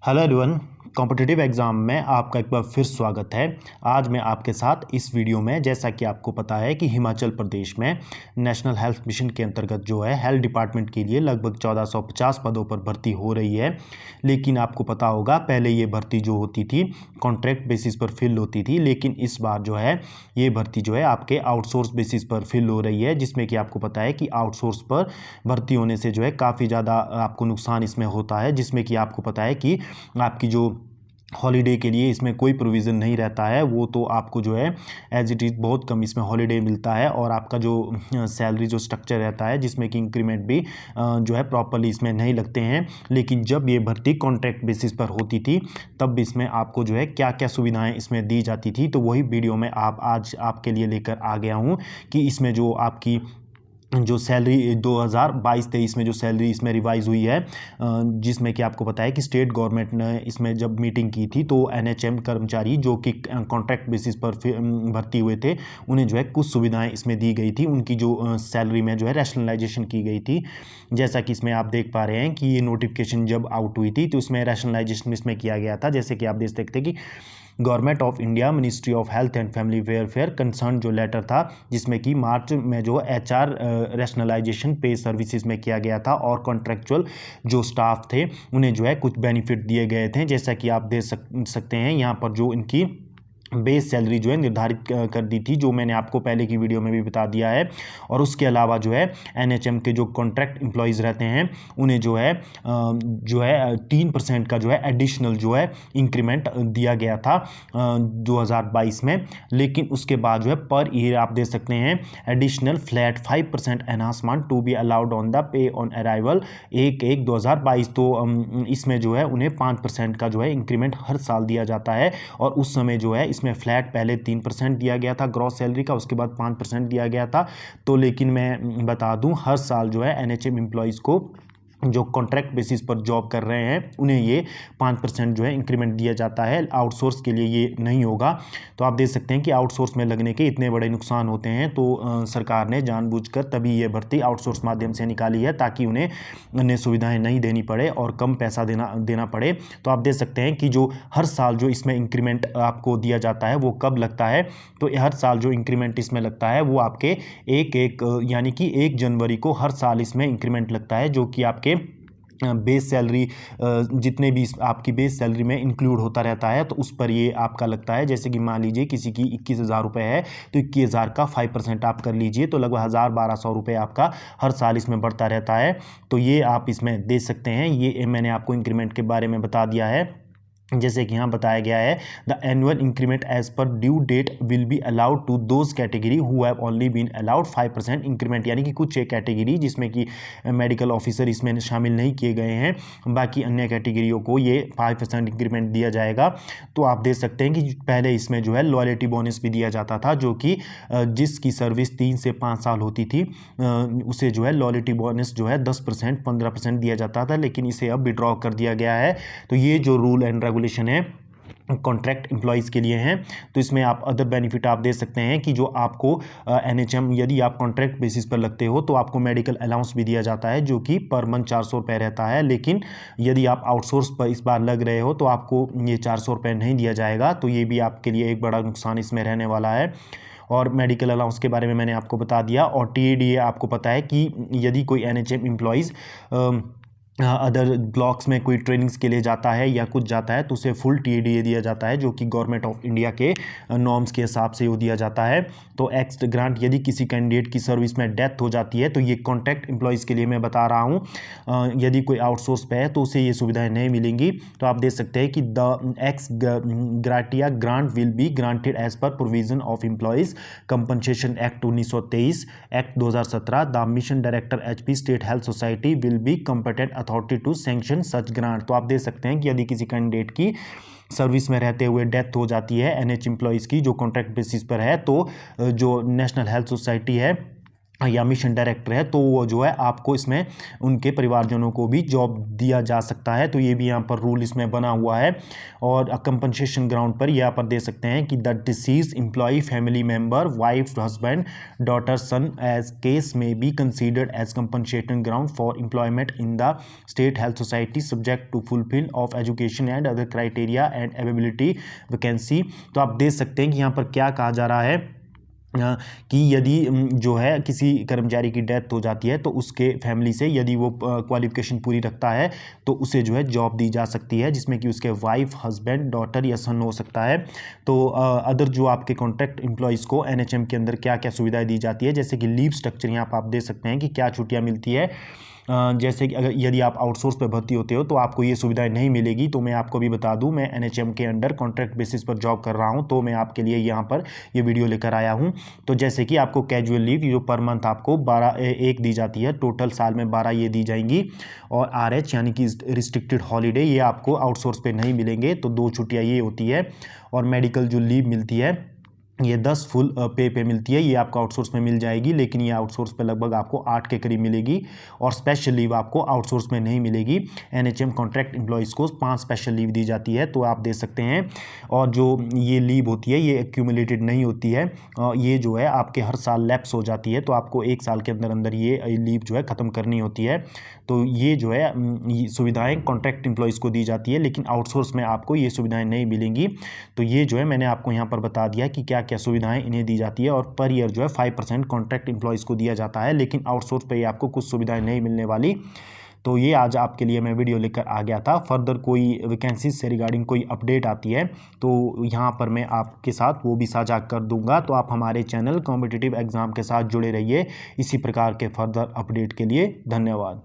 Hello everyone. Competitive exam में आपका एक बार फिर स्वागत है। आज मैं आपके साथ इस वीडियो में, जैसा कि आपको पता है कि हिमाचल प्रदेश में नेशनल हेल्थ मिशन के अंतर्गत जो है हेल्थ डिपार्टमेंट के लिए लगभग 1450 पदों पर भर्ती हो रही है। लेकिन आपको पता होगा पहले ये भर्ती जो होती थी कॉन्ट्रैक्ट बेसिस पर फिल होती थी, लेकिन इस बार जो है ये भर्ती जो है आपके आउटसोर्स बेसिस पर फिल हो रही है, जिसमें कि आपको पता है कि आउटसोर्स पर भर्ती होने से जो है काफ़ी ज़्यादा आपको नुकसान इसमें होता है, जिसमें कि आपको पता है कि आपकी जो हॉलीडे के लिए इसमें कोई प्रोविज़न नहीं रहता है। वो तो आपको जो है एज इट इज़ बहुत कम इसमें हॉलीडे मिलता है, और आपका जो सैलरी जो स्ट्रक्चर रहता है जिसमें कि इंक्रीमेंट भी जो है प्रॉपरली इसमें नहीं लगते हैं। लेकिन जब ये भर्ती कॉन्ट्रैक्ट बेसिस पर होती थी तब इसमें आपको जो है क्या क्या सुविधाएं इसमें दी जाती थी, तो वही वीडियो में आज आपके लिए लेकर आ गया हूँ कि इसमें जो आपकी जो सैलरी 2022-23 में जो सैलरी इसमें रिवाइज़ हुई है, जिसमें कि आपको पता है कि स्टेट गवर्नमेंट ने इसमें जब मीटिंग की थी तो एनएचएम कर्मचारी जो कि कॉन्ट्रैक्ट बेसिस पर भर्ती हुए थे उन्हें जो है कुछ सुविधाएं इसमें दी गई थी। उनकी जो सैलरी में जो है रैशनलाइजेशन की गई थी, जैसा कि इसमें आप देख पा रहे हैं कि ये नोटिफिकेशन जब आउट हुई थी तो इसमें रैशनलाइजेशन इसमें किया गया था। जैसे कि आप देख सकते हैं कि government of India ministry of health and family welfare concern जो लेटर था, जिसमें कि मार्च में जो एचआर रैशनलाइजेशन पे सर्विसेज में किया गया था, और कॉन्ट्रेक्चुअल जो स्टाफ थे उन्हें जो है कुछ बेनिफिट दिए गए थे। जैसा कि आप देख सकते हैं यहाँ पर जो इनकी बेस सैलरी जो है निर्धारित कर दी थी, जो मैंने आपको पहले की वीडियो में भी बता दिया है। और उसके अलावा जो है एनएचएम के जो कॉन्ट्रैक्ट एम्प्लॉयज़ रहते हैं उन्हें जो है 3% का जो है एडिशनल जो है इंक्रीमेंट दिया गया था 2022 में। लेकिन उसके बाद जो है पर ईयर आप दे सकते हैं additional flat 5% enhancement to be allowed on the pay on arrival 1/1/2022। तो इसमें जो है उन्हें 5% का जो है इंक्रीमेंट हर साल दिया जाता है। और उस समय जो है इसमें फ्लैट पहले 3% दिया गया था ग्रॉस सैलरी का, उसके बाद 5% दिया गया था। तो लेकिन मैं बता दूं हर साल जो है एनएचएम एम्प्लॉयज़ को जो कॉन्ट्रैक्ट बेसिस पर जॉब कर रहे हैं उन्हें ये 5% जो है इंक्रीमेंट दिया जाता है। आउटसोर्स के लिए ये नहीं होगा। तो आप देख सकते हैं कि आउटसोर्स में लगने के इतने बड़े नुकसान होते हैं, तो सरकार ने जानबूझकर तभी ये भर्ती आउटसोर्स माध्यम से निकाली है, ताकि उन्हें अन्य सुविधाएं नहीं देनी पड़े और कम पैसा देना पड़े। तो आप देख सकते हैं कि जो हर साल जो इसमें इंक्रीमेंट आपको दिया जाता है वो कब लगता है, तो हर साल जो इंक्रीमेंट इसमें लगता है वो आपके यानी कि 1 जनवरी को हर साल इसमें इंक्रीमेंट लगता है, जो कि आपके बेस सैलरी जितने भी आपकी बेस सैलरी में इंक्लूड होता रहता है तो उस पर ये आपका लगता है। जैसे कि मान लीजिए किसी की 21,000 रुपये है तो 21,000 का 5% आप कर लीजिए, तो लगभग 1,000-1,200 रुपये आपका हर साल इसमें बढ़ता रहता है। तो ये आप इसमें दे सकते हैं। ये मैंने आपको इंक्रीमेंट के बारे में बता दिया है। जैसे कि यहाँ बताया गया है the annual increment as per due date will be allowed to those category who have only been allowed 5% increment, यानी कि कुछ एक कैटेगरी जिसमें कि मेडिकल ऑफिसर इसमें शामिल नहीं किए गए हैं, बाकी अन्य कैटेगरियों को ये 5% इंक्रीमेंट दिया जाएगा। तो आप देख सकते हैं कि पहले इसमें जो है लॉयल्टी बोनस भी दिया जाता था, जो कि जिसकी सर्विस 3 से 5 साल होती थी उसे जो है लॉयल्टी बोनस जो है 10% 15% दिया जाता था, लेकिन इसे अब विड्रॉ कर दिया गया है। तो ये जो रूल एंड रेगुलेशन है कॉन्ट्रैक्ट एम्प्लॉयज़ के लिए हैं। तो इसमें आप अदर बेनिफिट आप दे सकते हैं कि जो आपको एनएचएम यदि आप कॉन्ट्रैक्ट बेसिस पर लगते हो तो आपको मेडिकल अलाउंस भी दिया जाता है, जो कि पर मंथ 400 रुपये रहता है। लेकिन यदि आप आउटसोर्स पर इस बार लग रहे हो तो आपको ये 400 रुपये नहीं दिया जाएगा। तो ये भी आपके लिए एक बड़ा नुकसान इसमें रहने वाला है। और मेडिकल अलाउंस के बारे में मैंने आपको बता दिया। और टीएडीए आपको पता है कि यदि कोई एनएचएम एम्प्लॉयज़ अदर ब्लॉक्स में कोई ट्रेनिंग्स के लिए जाता है या कुछ जाता है तो उसे फुल टीएडीए दिया जाता है, जो कि गवर्नमेंट ऑफ इंडिया के नॉर्म्स के हिसाब से वो दिया जाता है। तो एक्स्ट्रा ग्रांट यदि किसी कैंडिडेट की सर्विस में डेथ हो जाती है तो ये कॉन्ट्रैक्ट एम्प्लॉयज़ के लिए मैं बता रहा हूँ। यदि कोई आउटसोर्स पे है तो उसे ये सुविधाएं नहीं मिलेंगी। तो आप देख सकते हैं कि the ex gratia grant will be granted as per provision of employees compensation act 1923 act 2017। The mission director HP state health society will be competent authority to sanction such grant. तो आप देख सकते हैं कि यदि किसी कैंडिडेट की service में रहते हुए डेथ हो जाती है एनएच एम्प्लॉयज़ की जो कॉन्ट्रैक्ट बेसिस पर है, तो जो नेशनल हेल्थ सोसाइटी है या मिशन डायरेक्टर है, तो वो जो है आपको इसमें उनके परिवारजनों को भी जॉब दिया जा सकता है। तो ये भी यहाँ पर रूल इसमें बना हुआ है। और कंपनसेशन ग्राउंड पर यहाँ पर दे सकते हैं कि the deceased employee family member wife husband daughter son as case में be considered as compensation ground for employment in the state health society subject to fulfil of education and other criteria and availability vacancy. तो आप देख सकते हैं कि यहाँ पर क्या कहा जा रहा है कि यदि जो है किसी कर्मचारी की डेथ हो जाती है तो उसके फैमिली से यदि वो क्वालिफिकेशन पूरी रखता है तो उसे जो है जॉब दी जा सकती है, जिसमें कि उसके वाइफ हस्बैंड डॉटर या सन हो सकता है। तो अदर जो आपके कॉन्ट्रैक्ट एम्प्लॉयज़ को एनएचएम के अंदर क्या क्या सुविधाएं दी जाती है, जैसे कि लीव स्ट्रक्चर यहाँ पर आप देख सकते हैं कि क्या छुट्टियाँ मिलती है। जैसे कि अगर यदि आप आउटसोर्स पे भर्ती होते हो तो आपको ये सुविधाएं नहीं मिलेगी। तो मैं आपको भी बता दूं, मैं एनएचएम के अंडर कॉन्ट्रैक्ट बेसिस पर जॉब कर रहा हूं, तो मैं आपके लिए यहाँ पर ये वीडियो लेकर आया हूं। तो जैसे कि आपको कैजुअल लीव जो पर मंथ आपको 1 दी जाती है, टोटल साल में 12 ये दी जाएंगी। और RH यानी कि रिस्ट्रिक्टेड हॉलीडे, ये आपको आउटसोर्स पे नहीं मिलेंगे, तो 2 छुट्टियाँ ये होती है। और मेडिकल जो लीव मिलती है ये 10 फुल पे मिलती है, ये आपको आउटसोर्स में मिल जाएगी, लेकिन ये आउटसोर्स पे लगभग आपको 8 के करीब मिलेगी। और स्पेशल लीव आपको आउटसोर्स में नहीं मिलेगी। एनएचएम कॉन्ट्रैक्ट एम्प्लॉयज़ को 5 स्पेशल लीव दी जाती है, तो आप दे सकते हैं। और जो ये लीव होती है ये एक्यूमुलेटेड नहीं होती है, ये जो है आपके हर साल लैप्स हो जाती है, तो आपको 1 साल के अंदर अंदर ये लीव जो है ख़त्म करनी होती है। तो ये जो है सुविधाएँ कॉन्ट्रैक्ट एम्प्लॉयज़ को दी जाती है, लेकिन आउटसोर्स में आपको ये सुविधाएँ नहीं मिलेंगी। तो ये जो है मैंने आपको यहाँ पर बता दिया कि क्या क्या सुविधाएं इन्हें दी जाती है। और पर ईयर जो है 5% कॉन्ट्रैक्ट एम्प्लॉयज़ को दिया जाता है, लेकिन आउटसोर्स पे आपको कुछ सुविधाएं नहीं मिलने वाली। तो ये आज आपके लिए मैं वीडियो लेकर आ गया था। फर्दर कोई वैकेंसीज से रिगार्डिंग कोई अपडेट आती है तो यहाँ पर मैं आपके साथ वो भी साझा कर दूंगा। तो आप हमारे चैनल कॉम्पिटिटिव एग्जाम के साथ जुड़े रहिए इसी प्रकार के फर्दर अपडेट के लिए। धन्यवाद।